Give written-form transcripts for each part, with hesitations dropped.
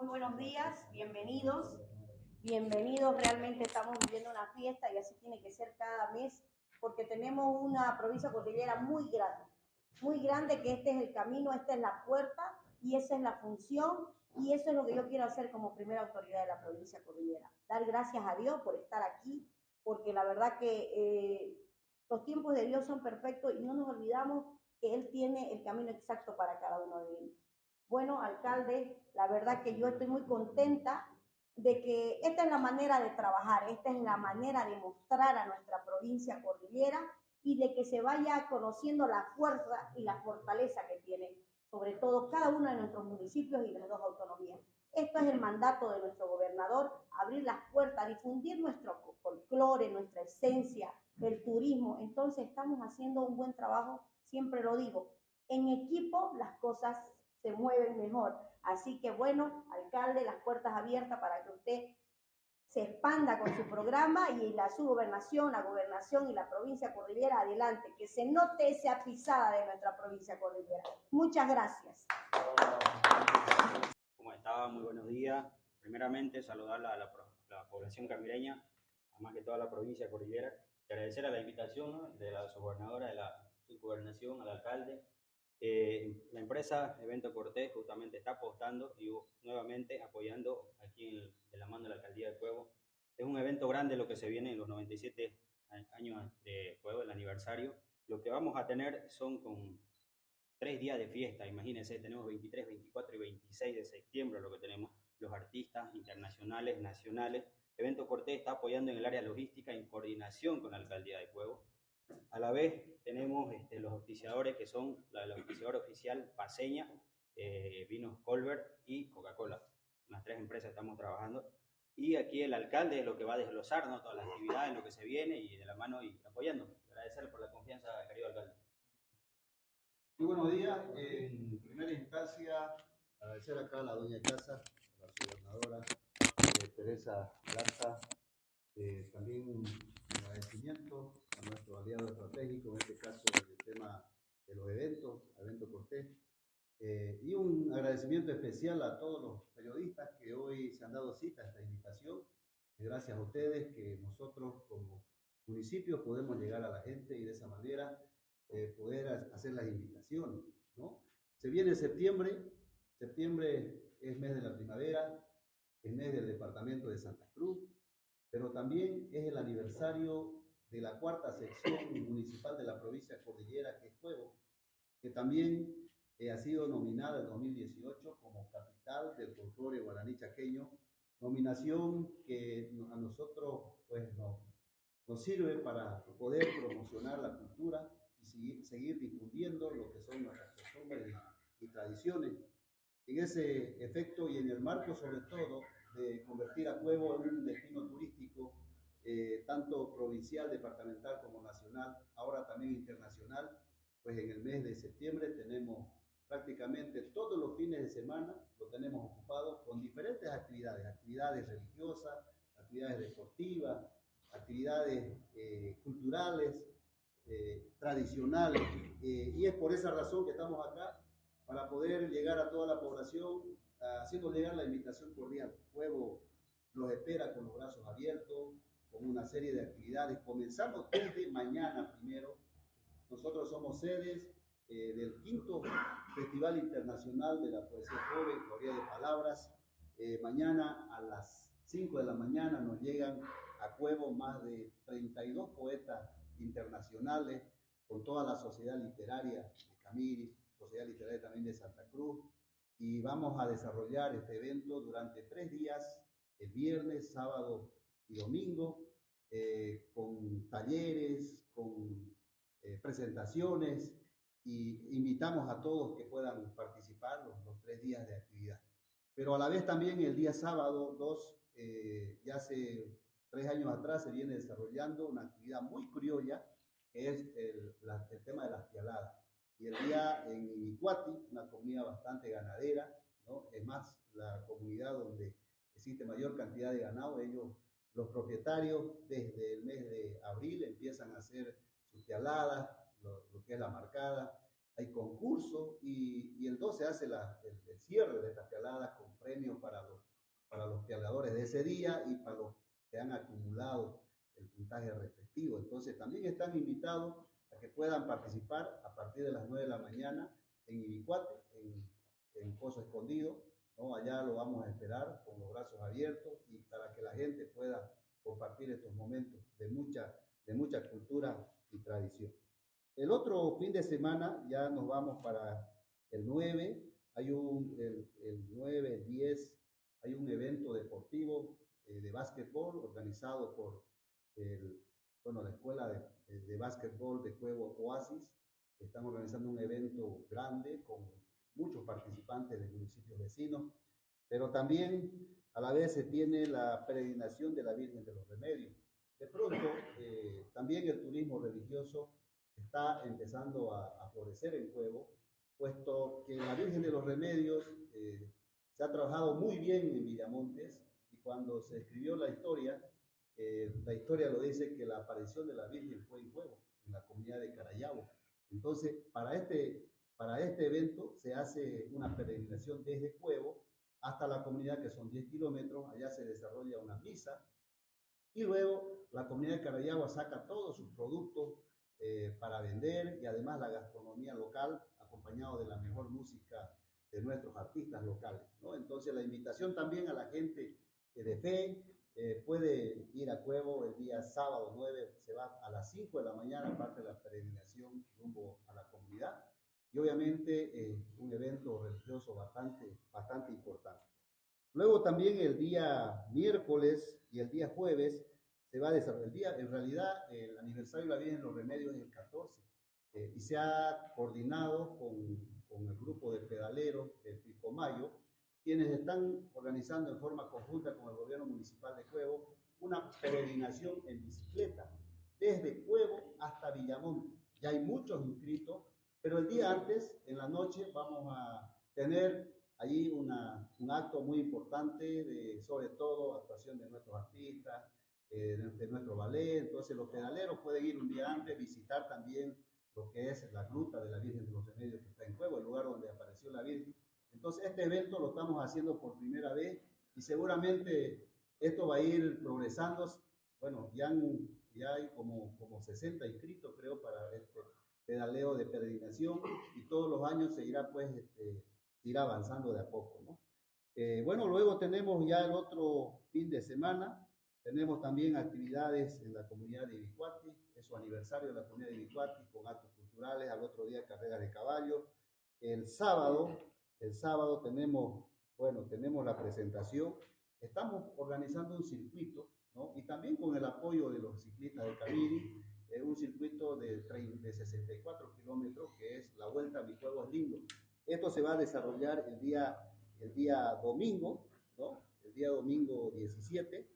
Muy buenos días, bienvenidos. Bienvenidos, realmente estamos viviendo una fiesta y así tiene que ser cada mes porque tenemos una provincia cordillera muy grande, que este es el camino, esta es la puerta y esa es la función y eso es lo que yo quiero hacer como primera autoridad de la provincia cordillera. Dar gracias a Dios por estar aquí, porque la verdad que los tiempos de Dios son perfectos y no nos olvidamos que Él tiene el camino exacto para cada uno de ellos. Bueno, alcalde, la verdad que yo estoy muy contenta de que esta es la manera de trabajar, esta es la manera de mostrar a nuestra provincia cordillera y de que se vaya conociendo la fuerza y la fortaleza que tiene, sobre todo cada uno de nuestros municipios y las dos autonomías. Esto es el mandato de nuestro gobernador, abrir las puertas, difundir nuestro folclore, nuestra esencia, el turismo. Entonces estamos haciendo un buen trabajo, siempre lo digo. En equipo las cosas se mueven mejor. Así que bueno, alcalde, las puertas abiertas para que usted se expanda con su programa y su gobernación, la gobernación y la provincia cordillera adelante, que se note esa pisada de nuestra provincia cordillera. Muchas gracias. ¿Cómo está? Muy buenos días. Primeramente, saludar a la población camireña, más que toda la provincia cordillera, y agradecer a la invitación, ¿no?, de la subgobernadora de la subgobernación, al alcalde. La empresa Evento Cortés justamente está apostando y nuevamente apoyando aquí de la mano de la alcaldía de Pueblo. Es un evento grande lo que se viene en los 97 años de Pueblo, el aniversario. Lo que vamos a tener son con 3 días de fiesta, imagínense, tenemos 23, 24 y 26 de septiembre lo que tenemos, los artistas internacionales, nacionales. Evento Cortés está apoyando en el área logística en coordinación con la alcaldía de Pueblo. A la vez tenemos los auspiciadores que son el auspiciador oficial Paceña, Vinos Colbert y Coca-Cola. Las 3 empresas estamos trabajando. Y aquí el alcalde es lo que va a desglosar, ¿no?, todas las actividades, lo que se viene y de la mano y apoyando. Agradecerle por la confianza, querido alcalde. Muy buenos días. En primera instancia, agradecer acá a la doña Casa, a la subgobernadora Teresa Larza, también un agradecimiento a nuestro aliado estratégico, en este caso el tema de los eventos, Evento Cortés, y un agradecimiento especial a todos los periodistas que hoy se han dado cita a esta invitación. Gracias a ustedes que nosotros como municipio podemos llegar a la gente y de esa manera poder hacer las invitaciones, ¿no? Se viene septiembre es mes de la primavera, es mes del departamento de Santa Cruz, pero también es el aniversario de la 4ª sección municipal de la provincia cordillera, que es Pueblo, que también ha sido nominada en 2018 como capital del folclore guaraní chaqueño, nominación que a nosotros pues, nos sirve para poder promocionar la cultura y seguir difundiendo lo que son nuestras costumbres y tradiciones. En ese efecto y en el marco sobre todo de convertir a Pueblo en un destino turístico, tanto provincial, departamental como nacional, ahora también internacional, pues en el mes de septiembre tenemos prácticamente todos los fines de semana, lo tenemos ocupado con diferentes actividades religiosas, actividades deportivas, actividades culturales, tradicionales, y es por esa razón que estamos acá, para poder llegar a toda la población, haciendo llegar la invitación cordial. Pueblo los espera con los brazos abiertos, con una serie de actividades, comenzando desde mañana primero. Nosotros somos sedes del 5º Festival Internacional de la Poesía Joven, Teoría de Palabras. Mañana a las 5 de la mañana nos llegan a Pueblo más de 32 poetas internacionales, con toda la sociedad literaria de Camiris, sociedad literaria también de Santa Cruz, y vamos a desarrollar este evento durante 3 días, el viernes, sábado y domingo, con talleres, con presentaciones, y invitamos a todos que puedan participar los 3 días de actividad. Pero a la vez también el día sábado 2, ya hace 3 años atrás se viene desarrollando una actividad muy criolla, que es el tema de las pialadas. Y el día en Inicuati, una comunidad bastante ganadera, ¿no? Es más, la comunidad donde existe mayor cantidad de ganado, los propietarios, desde el mes de abril empiezan a hacer sus pialadas, lo que es la marcada, hay concurso y el 12 hace el cierre de estas pialadas con premios para los pialadores de ese día y para los que han acumulado el puntaje respectivo. Entonces también están invitados a que puedan participar a partir de las 9 de la mañana en Ibicuate, en Pozo Escondido, ¿no? Allá lo vamos a esperar con los brazos abiertos y para que la gente pueda compartir estos momentos de mucha cultura y tradición. El otro fin de semana ya nos vamos para el 9, el 9, el 10, hay un evento deportivo de básquetbol organizado por la Escuela de Básquetbol de Cuevo Oasis. Están organizando un evento grande con muchos participantes de municipios vecinos, pero también a la vez se tiene la peregrinación de la Virgen de los Remedios. De pronto, también el turismo religioso está empezando a florecer en Cuevo, puesto que la Virgen de los Remedios se ha trabajado muy bien en Villamontes y cuando se escribió la historia lo dice que la aparición de la Virgen fue en Cuevo, en la comunidad de Carayabo. Entonces, para este evento se hace una peregrinación desde Cuevo hasta la comunidad, que son 10 kilómetros, allá se desarrolla una misa y luego la comunidad de Carayagua saca todos sus productos para vender y además la gastronomía local, acompañado de la mejor música de nuestros artistas locales, ¿no? Entonces la invitación también a la gente de fe puede ir a Cuevo el día sábado 9, se va a las 5 de la mañana, parte de la peregrinación rumbo a la comunidad y obviamente un evento religioso bastante importante. Luego también el día miércoles y el día jueves se va a desarrollar el día, en realidad el aniversario de la Virgen de los Remedios es el 14 y se ha coordinado con el grupo de pedaleros del Picomayo, quienes están organizando en forma conjunta con el gobierno municipal de Cuevo una peregrinación en bicicleta desde Cuevo hasta Villamonte. Ya hay muchos inscritos, pero el día antes, en la noche, vamos a tener allí un acto muy importante de, sobre todo, actuación de nuestros artistas, de nuestro ballet. Entonces los pedaleros pueden ir un día antes, visitar también lo que es la gruta de la Virgen de los Remedios que está en Cuevo, el lugar donde apareció la Virgen. Entonces este evento lo estamos haciendo por primera vez y seguramente esto va a ir progresando. Bueno, ya hay como 60 inscritos, creo, para este pedaleo de peregrinación y todos los años se irá pues ir avanzando de a poco, ¿no? Bueno, luego tenemos ya el otro fin de semana, tenemos también actividades en la comunidad de Ibicuati, es su aniversario de la comunidad de Ibicuati con actos culturales, al otro día carreras de caballo. El sábado tenemos la presentación, estamos organizando un circuito, ¿no? Y también con el apoyo de los ciclistas de Camiri, un circuito de 64 kilómetros que es la Vuelta a Mi Pueblo es Lindo. Esto se va a desarrollar el día domingo, ¿no? El día domingo 17.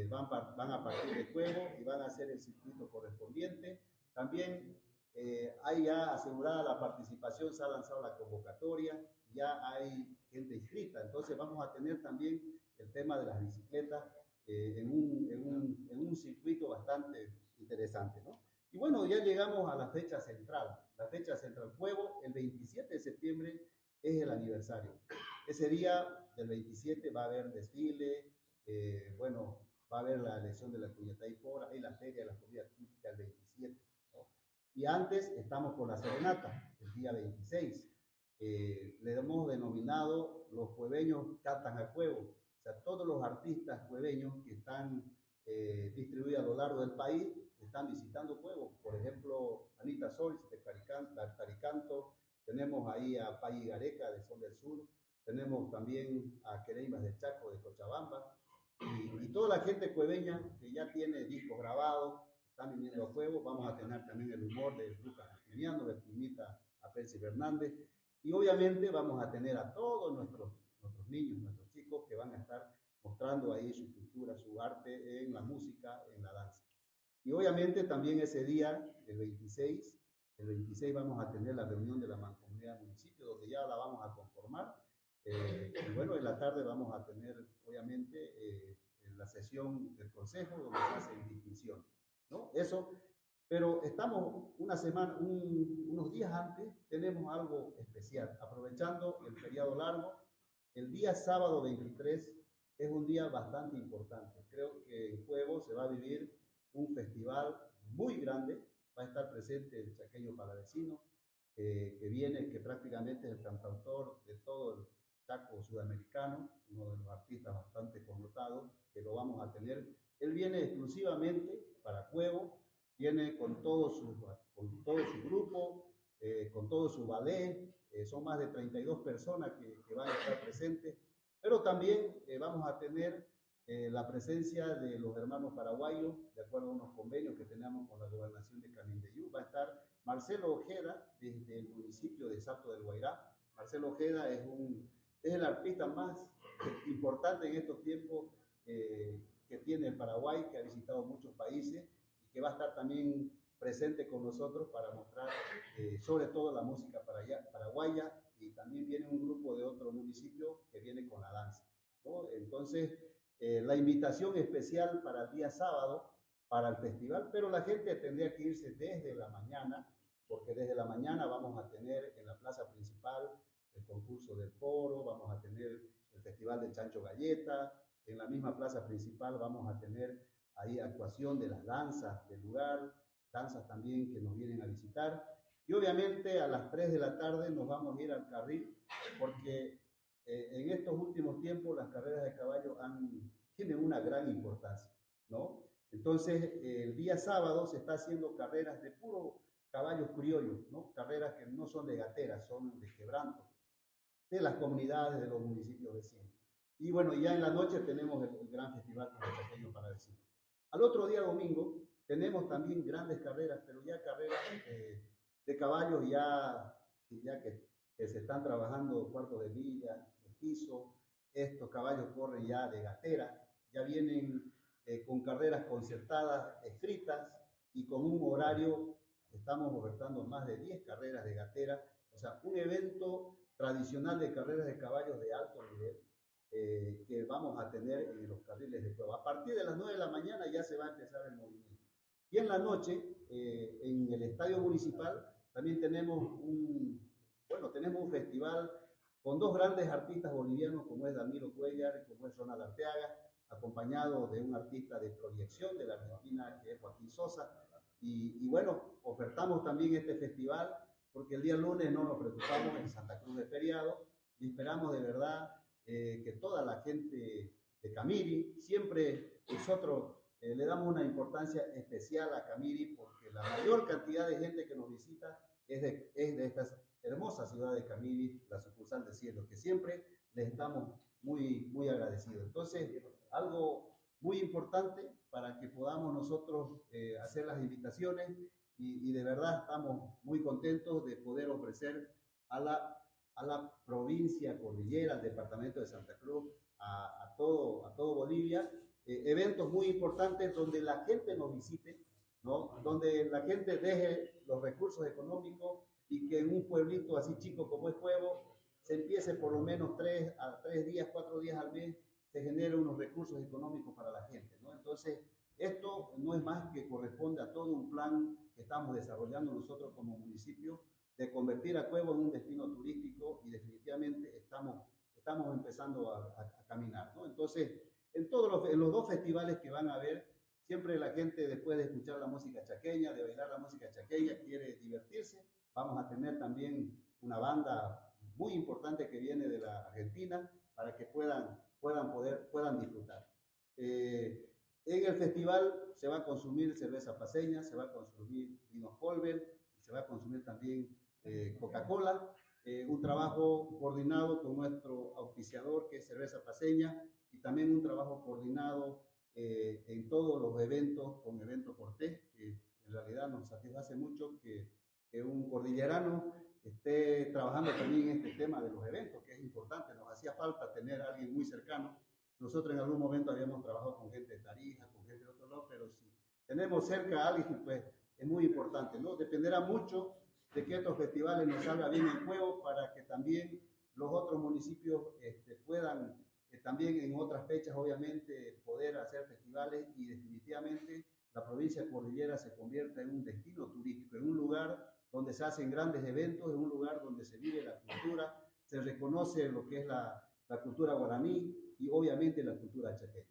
Van a partir de Cuevo y van a hacer el circuito correspondiente. También hay ya asegurada la participación, se ha lanzado la convocatoria, ya hay gente inscrita. Entonces vamos a tener también el tema de las bicicletas en un circuito bastante interesante, ¿no? Y bueno, ya llegamos a la fecha central. La fecha central, Cuevo, el 27 de septiembre es el aniversario. Ese día del 27 va a haber desfile, va a haber la elección de la Cuyataipora y la feria de la comida típica el 27, ¿no? Y antes estamos con la serenata, el día 26. Le hemos denominado los cueveños cantan a Cuevo. O sea, todos los artistas cueveños que están distribuidos a lo largo del país están visitando Cuevo. Por ejemplo, Anita Solís de Taricanto, tenemos ahí a Pay Gareca de Sol del Sur, tenemos también a Quereimas de Chaco de Cochabamba, y toda la gente cueveña que ya tiene discos grabados, están viniendo a Cuevo. Vamos a tener también el humor de Lucas Geniano, de Timita a Percy Fernández, y obviamente vamos a tener a todos nuestros niños, nuestros chicos que van a estar mostrando ahí su cultura, su arte en la música, en la danza. Y obviamente también ese día, el 26 vamos a tener la reunión de la mancomunidad del municipio, donde ya la vamos a conformar. Y bueno, en la tarde vamos a tener, obviamente, la sesión del consejo, donde se hace distinción, ¿no? Eso Pero estamos una semana, unos días antes, tenemos algo especial, aprovechando el feriado largo. El día sábado 23 es un día bastante importante. Creo que en Cuevo se va a vivir un festival muy grande. Va a estar presente el Chaqueño Palavecino, que viene, que prácticamente es el cantautor de todo el Chaco sudamericano, uno de los artistas bastante connotados, que lo vamos a tener. Él viene exclusivamente para Cuevo, viene con todo su grupo, con todo su ballet, son más de 32 personas que van a estar presentes, pero también vamos a tener la presencia de los hermanos paraguayos, de acuerdo a unos convenios que tenemos con la gobernación de Canindeyú. Va a estar Marcelo Ojeda, desde el municipio de Salto del Guairá. Marcelo Ojeda es el artista más importante en estos tiempos que tiene el Paraguay, que ha visitado muchos países y que va a estar también presente con nosotros para mostrar sobre todo la música paraguaya, y también viene un grupo de otro municipio que viene con la danza, ¿no? Entonces, la invitación especial para el día sábado, para el festival, pero la gente tendría que irse desde la mañana, porque desde la mañana vamos a tener en la plaza principal el concurso del foro, vamos a tener el festival del Chancho Galleta, en la misma plaza principal vamos a tener ahí actuación de las danzas del lugar, danzas también que nos vienen a visitar. Y obviamente a las 3 de la tarde nos vamos a ir al carril, porque en estos últimos tiempos las carreras de caballo tienen una gran importancia, ¿no? Entonces, el día sábado se está haciendo carreras de puro caballos criollos, ¿no? Carreras que no son de gateras, son de quebranto, de las comunidades, de los municipios vecinos. Y bueno, ya en la noche tenemos el gran festival con el Chaqueño Palavecino. Al otro día, domingo, tenemos también grandes carreras, pero ya carreras de caballos que se están trabajando cuartos de milla, mestizo. Estos caballos corren ya de gatera, ya vienen con carreras concertadas, escritas, y con un horario, estamos ofertando más de 10 carreras de gatera, o sea, un evento tradicional de carreras de caballos de alto nivel, que vamos a tener en los carriles de prueba. A partir de las 9 de la mañana ya se va a empezar el movimiento. Y en la noche, en el estadio municipal, también tenemos un festival con dos grandes artistas bolivianos, como es Damiro Cuellar y como es Ronald Arteaga, acompañado de un artista de proyección de la Argentina, que es Joaquín Sosa. Y bueno, ofertamos también este festival porque el día lunes no nos preocupamos, en Santa Cruz de feriado, y esperamos de verdad que toda la gente de Camiri, siempre nosotros le damos una importancia especial a Camiri, porque la mayor cantidad de gente que nos visita es de esta hermosa ciudad de Camiri, la sucursal de Cielo, que siempre les estamos muy, muy agradecidos. Entonces, algo muy importante para que podamos nosotros hacer las invitaciones, y de verdad estamos muy contentos de poder ofrecer a la provincia cordillera, al departamento de Santa Cruz, a todo Bolivia, eventos muy importantes donde la gente nos visite, ¿no? Donde la gente deje los recursos económicos, y que en un pueblito así chico como es Cuevo se empiece por lo menos 3 días, 4 días al mes, se genere unos recursos económicos para la gente, ¿no? Entonces, esto no es más que corresponde a todo un plan que estamos desarrollando nosotros como municipio, de convertir a Cuevo en un destino turístico, y definitivamente estamos empezando a caminar, ¿no? Entonces, en los dos festivales que van a haber, siempre la gente, después de escuchar la música chaqueña, de bailar la música chaqueña, quiere divertirse. Vamos a tener también una banda muy importante que viene de la Argentina, para que puedan disfrutar. En el festival se va a consumir cerveza paceña, se va a consumir vino Colbert, se va a consumir también Coca-Cola, un trabajo coordinado con nuestro auspiciador, que es Cerveza Paceña, y también un trabajo coordinado en todos los eventos con Evento Cortés, que en realidad nos satisface mucho que un cordillerano esté trabajando también en este tema de los eventos, que es importante. Nos hacía falta tener a alguien muy cercano. Nosotros en algún momento habíamos trabajado con gente de Tarija, con gente de otro lado, pero si tenemos cerca a alguien, pues es muy importante, ¿no? Dependerá mucho de que estos festivales nos salga bien el juego, para que también los otros municipios puedan también en otras fechas, obviamente, poder hacer festivales, y definitivamente la provincia cordillera se convierta en un destino turístico, en un lugar donde se hacen grandes eventos, en un lugar donde se vive la cultura, se reconoce lo que es la cultura guaraní y obviamente la cultura chaqueña.